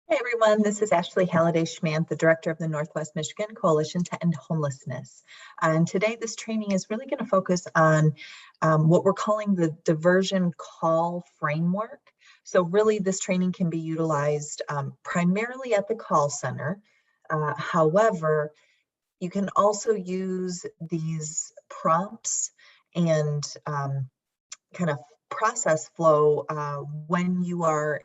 Hey everyone, this is Ashley Halliday-Schmant, the Director of the Northwest Michigan Coalition to End Homelessness. And today this training is really going to focus on what we're calling the diversion call framework. So really this training can be utilized primarily at the call center. However, you can also use these prompts and kind of process flow when you are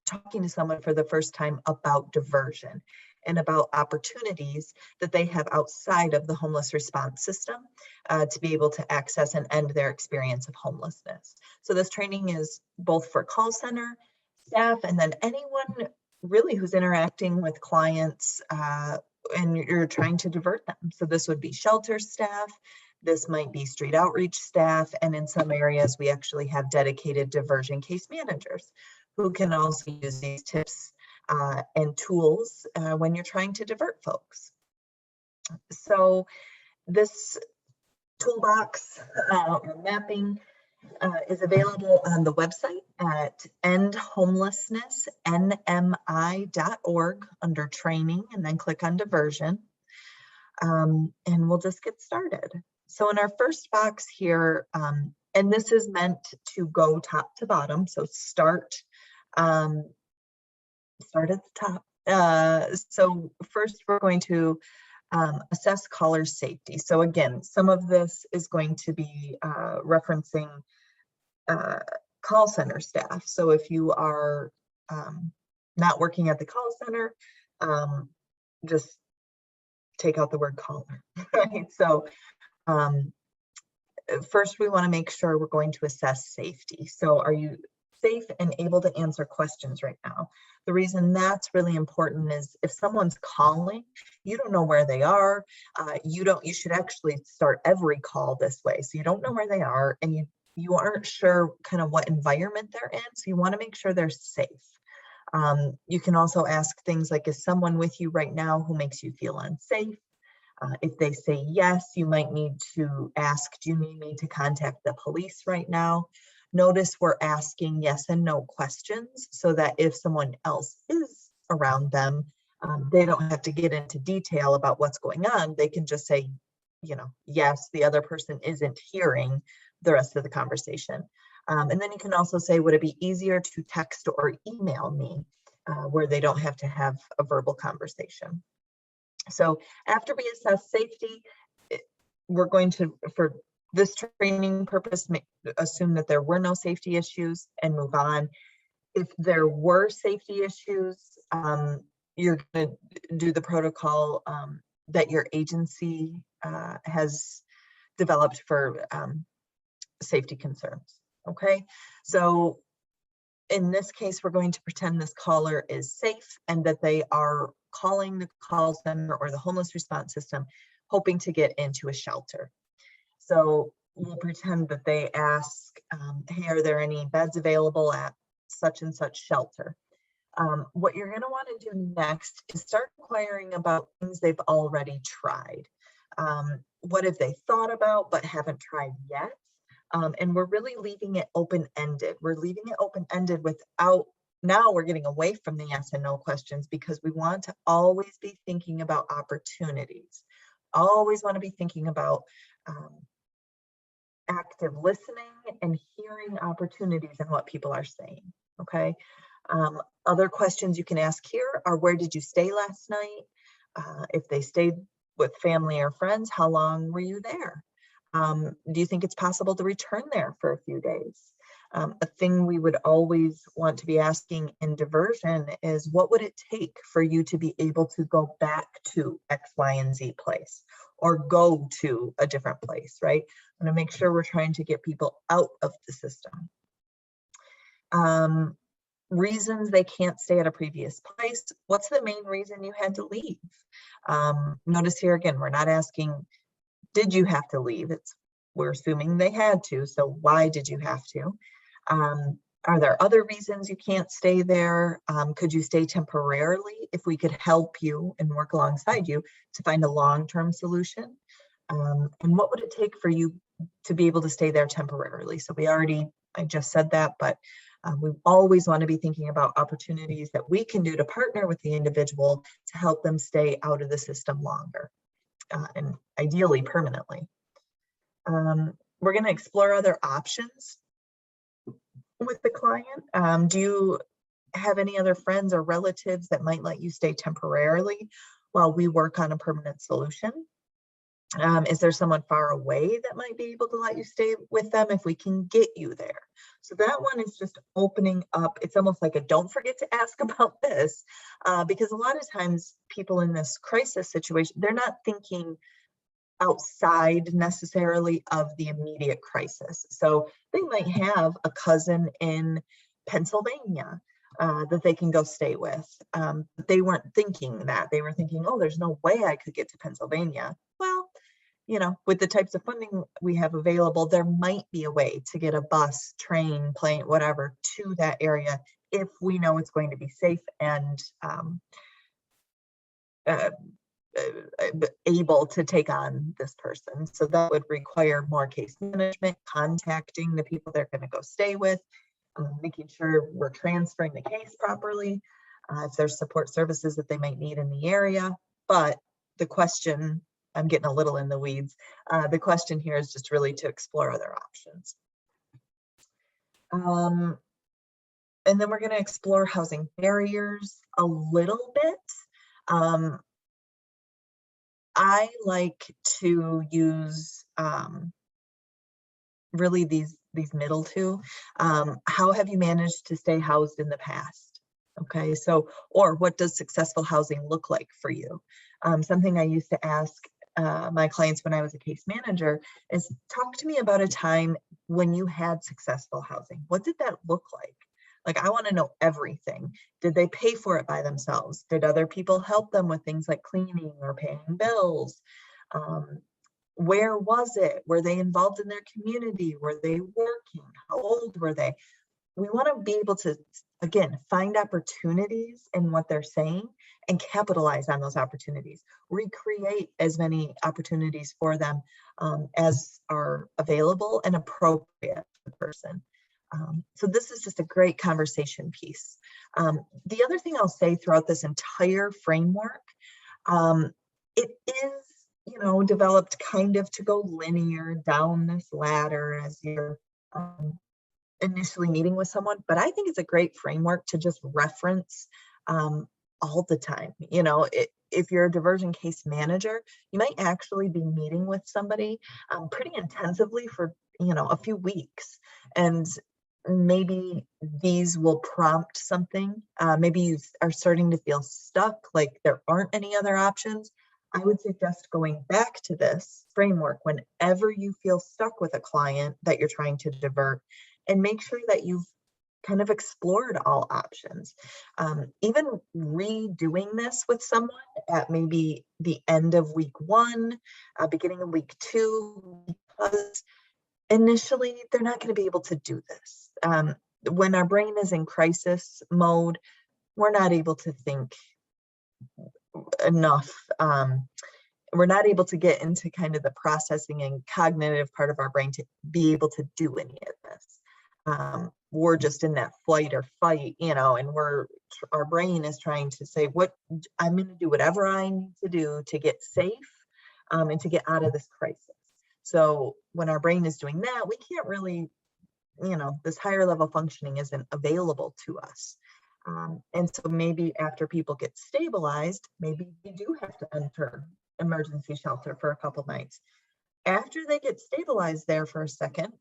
talking to someone for the first time about diversion and about opportunities that they have outside of the homeless response system to be able to access and end their experience of homelessness. So this training is both for call center staff and then anyone really who's interacting with clients and you're trying to divert them. So this would be shelter staff, this might be street outreach staff, and in some areas we actually have dedicated diversion case managers who can also use these tips and tools when you're trying to divert folks. So this toolbox or mapping is available on the website at endhomelessnessnmi.org under training, and then click on diversion. And we'll just get started. So in our first box here, and this is meant to go top to bottom, so start at the top. So first we're going to assess caller safety. So again, some of this is going to be referencing call center staff. So if you are not working at the call center, just take out the word caller, right? So first we want to make sure we're going to assess safety. So are you safe and able to answer questions right now? The reason that's really important is if someone's calling, you don't know where they are. You should actually start every call this way. So you don't know where they are and you aren't sure kind of what environment they're in. So you want to make sure they're safe. You can also ask things like, is someone with you right now who makes you feel unsafe? If they say yes, you might need to ask, do you need me to contact the police right now? Notice we're asking yes and no questions so that if someone else is around them, they don't have to get into detail about what's going on. They can just say, yes, the other person isn't hearing the rest of the conversation. And then you can also say, would it be easier to text or email me where they don't have to have a verbal conversation? So after we assess safety, we're going to, for this training purpose, assume that there were no safety issues and move on. If there were safety issues, you're going to do the protocol that your agency has developed for safety concerns. Okay, so in this case, we're going to pretend this caller is safe and that they are calling the call center or the homeless response system, hoping to get into a shelter. So we'll pretend that they ask, hey, are there any beds available at such and such shelter? What you're going to want to do next is start inquiring about things they've already tried. What have they thought about but haven't tried yet? And we're really leaving it open-ended. We're leaving it open-ended without, now we're getting away from the yes and no questions because we want to always be thinking about opportunities. Always want to be thinking about active listening and hearing opportunities in what people are saying, okay? Other questions you can ask here are, where did you stay last night? If they stayed with family or friends, how long were you there? Do you think it's possible to return there for a few days? A thing we would always want to be asking in diversion is, what would it take for you to be able to go back to X, Y, and Z place or go to a different place, right? I'm going to make sure we're trying to get people out of the system. Reasons they can't stay at a previous place. What's the main reason you had to leave? Notice here again, we're not asking, did you have to leave? We're assuming they had to, so why did you have to? Are there other reasons you can't stay there? Could you stay temporarily if we could help you and work alongside you to find a long-term solution? And what would it take for you to be able to stay there temporarily? So I just said that, but We always want to be thinking about opportunities that we can do to partner with the individual to help them stay out of the system longer, and ideally permanently. We're going to explore other options with the client. Do you have any other friends or relatives that might let you stay temporarily while we work on a permanent solution? Is there someone far away that might be able to let you stay with them if we can get you there? So that one is just opening up. It's almost like a don't forget to ask about this, because a lot of times people in this crisis situation, they're not thinking outside necessarily of the immediate crisis. So they might have a cousin in Pennsylvania that they can go stay with. They weren't thinking that. They were thinking, oh, there's no way I could get to Pennsylvania. Well, with the types of funding we have available, there might be a way to get a bus, train, plane, whatever, to that area if we know it's going to be safe and able to take on this person. So that would require more case management, contacting the people they're going to go stay with, making sure we're transferring the case properly, if there's support services that they might need in the area. But the question, I'm getting a little in the weeds. The question here is just really to explore other options. And then we're going to explore housing barriers a little bit. I like to use really these middle two. How have you managed to stay housed in the past? Okay, so, or what does successful housing look like for you? Something I used to ask my clients when I was a case manager is, talk to me about a time when you had successful housing. What did that look like? Like, I want to know everything. Did they pay for it by themselves? Did other people help them with things like cleaning or paying bills? Where was it? Were they involved in their community? Were they working? How old were they? We want to be able to, again, find opportunities in what they're saying and capitalize on those opportunities. Recreate as many opportunities for them as are available and appropriate for the person. So this is just a great conversation piece. The other thing I'll say throughout this entire framework, it is, developed kind of to go linear down this ladder as you're initially meeting with someone, but I think it's a great framework to just reference all the time. If you're a diversion case manager, you might actually be meeting with somebody pretty intensively for a few weeks, and maybe these will prompt something. Maybe you are starting to feel stuck, like there aren't any other options. I would suggest going back to this framework whenever you feel stuck with a client that you're trying to divert, and make sure that you've kind of explored all options. Even redoing this with someone at maybe the end of week 1, beginning of week 2, because initially they're not going to be able to do this. When our brain is in crisis mode, we're not able to think enough. We're not able to get into kind of the processing and cognitive part of our brain to be able to do any of this. We're just in that flight or fight, and our brain is trying to say, I'm going to do whatever I need to do to get safe and to get out of this crisis. So when our brain is doing that, we can't really, this higher level functioning isn't available to us. And so maybe after people get stabilized, maybe they do have to enter emergency shelter for a couple nights. After they get stabilized there for a second,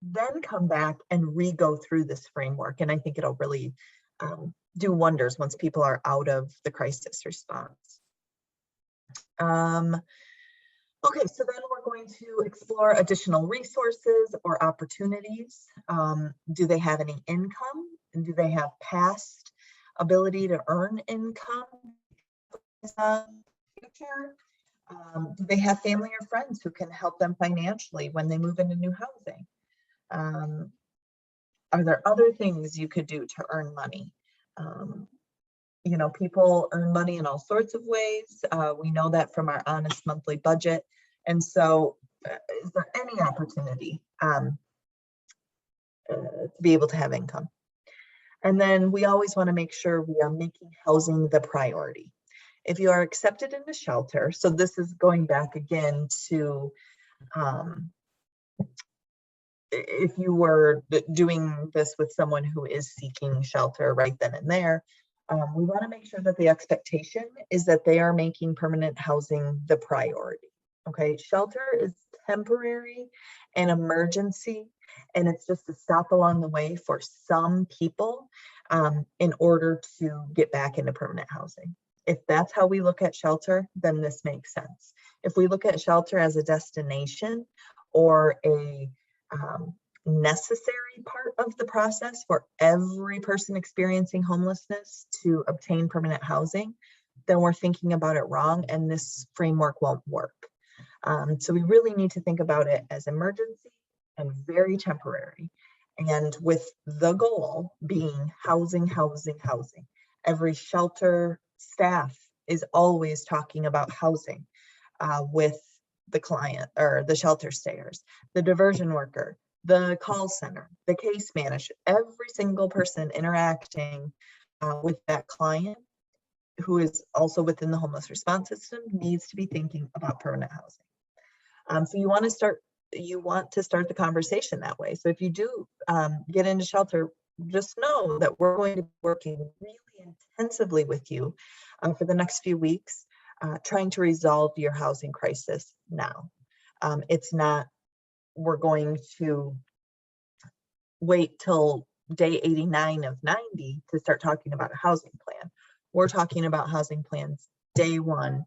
then come back and re-go through this framework. And I think it'll really do wonders once people are out of the crisis response. Okay, so then we're going to explore additional resources or opportunities. Do they have any income? And do they have past ability to earn income in the future? Do they have family or friends who can help them financially when they move into new housing? Are there other things you could do to earn money? People earn money in all sorts of ways. We know that from our honest monthly budget. And so is there any opportunity to be able to have income? And then we always want to make sure we are making housing the priority. If you are accepted into shelter, so this is going back again to if you were doing this with someone who is seeking shelter right then and there, we want to make sure that the expectation is that they are making permanent housing the priority. Okay, shelter is temporary and emergency, and it's just a stop along the way for some people in order to get back into permanent housing. If that's how we look at shelter, then this makes sense. If we look at shelter as a destination or a necessary part of the process for every person experiencing homelessness to obtain permanent housing, then we're thinking about it wrong, and this framework won't work. So we really need to think about it as emergency and very temporary, and with the goal being housing, housing, housing. Every shelter staff is always talking about housing with the client or the shelter stayers, the diversion worker, the call center, the case manager, every single person interacting with that client who is also within the homeless response system needs to be thinking about permanent housing. So you want to start the conversation that way. So if you do get into shelter, just know that we're going to be working really intensively with you for the next few weeks, trying to resolve your housing crisis now. It's not, we're going to wait till day 89 of 90 to start talking about a housing plan. We're talking about housing plans day one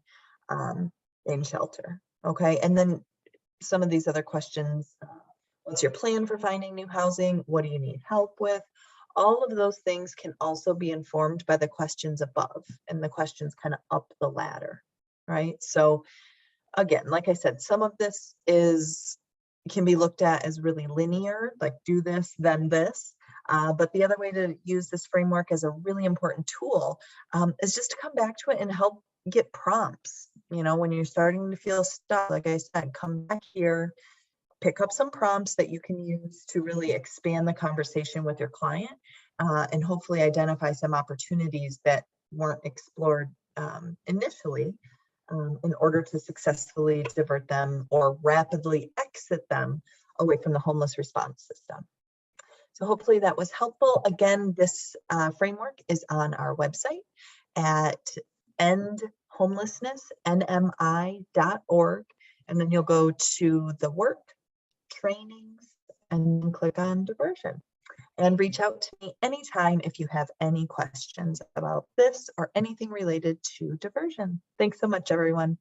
in shelter. Okay, and then some of these other questions, what's your plan for finding new housing? What do you need help with? All of those things can also be informed by the questions above and the questions kind of up the ladder, right? So again, like I said, some of this can be looked at as really linear, like do this, then this. But the other way to use this framework as a really important tool is just to come back to it and help get prompts. You know, when you're starting to feel stuck, like I said, come back here, pick up some prompts that you can use to really expand the conversation with your client and hopefully identify some opportunities that weren't explored initially in order to successfully divert them or rapidly exit them away from the homeless response system. So hopefully that was helpful. Again, this framework is on our website at endhomelessness.nmi.org. And then you'll go to the work, trainings, and then click on diversion. And reach out to me anytime if you have any questions about this or anything related to diversion. Thanks so much, everyone.